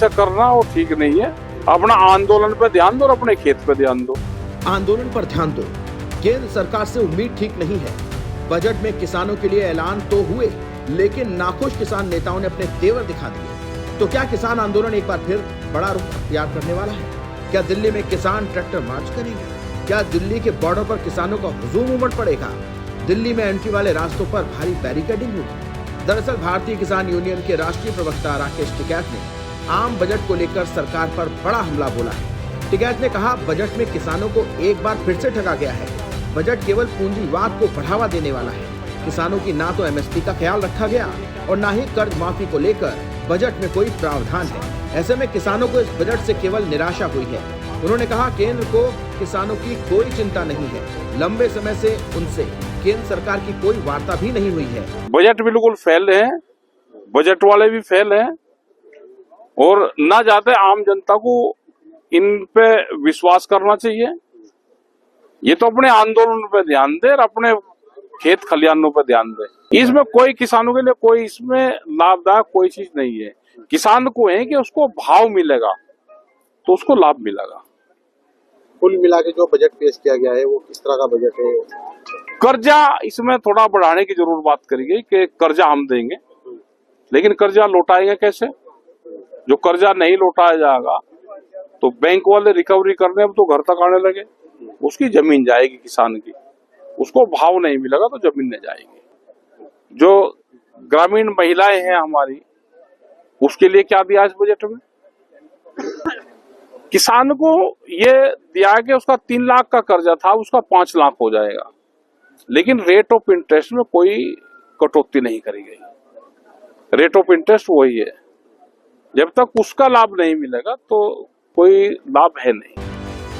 से करना वो ठीक नहीं है। अपना आंदोलन पे ध्यान दो और अपने खेत पे ध्यान दो। आंदोलन पर ध्यान दो। केंद्र सरकार से उम्मीद ठीक नहीं है। बजट में किसानों के लिए ऐलान तो हुए, लेकिन नाखुश किसान नेताओं ने अपने तेवर दिखा दिए। तो क्या किसान आंदोलन एक बार फिर बड़ा रुख अख्तियार करने वाला है? क्या दिल्ली में किसान ट्रैक्टर मार्च करेंगे? क्या दिल्ली के बॉर्डर पर किसानों का हुजूम उमड़ पड़ेगा? दिल्ली में एंट्री वाले रास्तों पर भारी बैरिकेडिंग होगी। दरअसल भारतीय किसान यूनियन के राष्ट्रीय प्रवक्ता राकेश टिकैत ने आम बजट को लेकर सरकार पर बड़ा हमला बोला है। टिकैत ने कहा, बजट में किसानों को एक बार फिर से ठगा गया है। बजट केवल पूंजीवाद को बढ़ावा देने वाला है। किसानों की ना तो एमएसपी का ख्याल रखा गया और ना ही कर्ज माफी को लेकर बजट में कोई प्रावधान है। ऐसे में किसानों को इस बजट से केवल निराशा हुई है। उन्होंने कहा, केंद्र को किसानों की कोई चिंता नहीं है। लंबे समय से उनसे केंद्र सरकार की कोई वार्ता भी नहीं हुई है। बजट बिल्कुल फेल है, बजट वाले भी फेल है और ना चाहते आम जनता को इन पे विश्वास करना चाहिए। ये तो अपने आंदोलन पे ध्यान दे और अपने खेत खलिहानों पे ध्यान दे। इसमें कोई किसानों के लिए कोई इसमें लाभदायक कोई चीज नहीं है। किसान को है कि उसको भाव मिलेगा तो उसको लाभ मिलेगा। कुल मिला के जो बजट पेश किया गया है वो किस तरह का बजट है? कर्जा इसमें थोड़ा बढ़ाने की जरूर बात करी गई कि कर्जा हम देंगे, लेकिन कर्जा लौटाएंगे कैसे? जो कर्जा नहीं लौटाया जाएगा तो बैंक वाले रिकवरी करने अब तो घर तक आने लगे, उसकी जमीन जाएगी किसान की, उसको भाव नहीं मिलेगा तो जमीन नहीं जाएगी। जो ग्रामीण महिलाएं हैं हमारी, उसके लिए क्या दिया इस बजट में? किसान को ये दिया कि उसका 3 लाख का कर्जा था उसका 5 लाख हो जाएगा, लेकिन रेट ऑफ इंटरेस्ट में कोई कटौती नहीं करी गई। रेट ऑफ इंटरेस्ट वही है। जब तक उसका लाभ नहीं मिलेगा तो कोई लाभ है नहीं।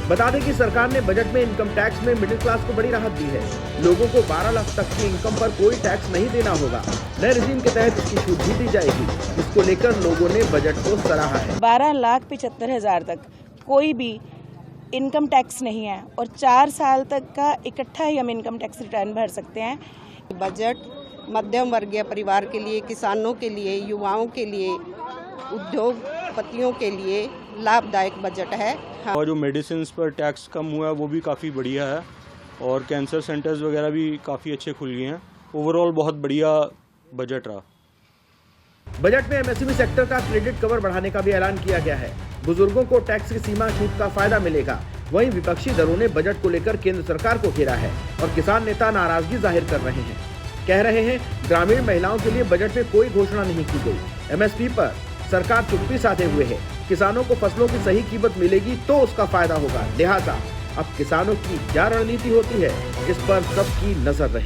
बता दें कि सरकार ने बजट में इनकम टैक्स में मिडिल क्लास को बड़ी राहत दी है। लोगों को 12 लाख तक की इनकम पर कोई टैक्स नहीं देना होगा। नए रेजिम के तहत इसकी छूट भी दी जाएगी। इसको लेकर लोगों ने बजट को सराहा है। 12,75,000 तक कोई भी इनकम टैक्स नहीं है और 4 साल तक का इकट्ठा ही हम इनकम टैक्स रिटर्न भर सकते हैं। बजट मध्यम वर्गीय परिवार के लिए, किसानों के लिए, युवाओं के लिए, उद्योगपतियों के लिए लाभदायक बजट है। हाँ। और जो मेडिसिन पर टैक्स कम हुआ है वो भी काफ़ी बढ़िया है और कैंसर सेंटर्स वगैरह भी काफ़ी अच्छे खुल गए हैं। ओवरऑल बहुत बढ़िया बजट रहा। बजट में एमएसएमई सेक्टर का क्रेडिट कवर बढ़ाने का भी ऐलान किया गया है। बुजुर्गों को टैक्स की सीमा छूट का फायदा मिलेगा। वहीं विपक्षी दलों ने बजट को लेकर केंद्र सरकार को घेरा है और किसान नेता नाराजगी जाहिर कर रहे हैं। कह रहे हैं, ग्रामीण महिलाओं के लिए बजट में कोई घोषणा नहीं की गई। एमएसपी पर सरकार चुप्पी साधे हुए है। किसानों को फसलों की सही कीमत मिलेगी तो उसका फायदा होगा। लिहाजा अब किसानों की क्या रणनीति होती है, इस पर सबकी नजर रहेगी।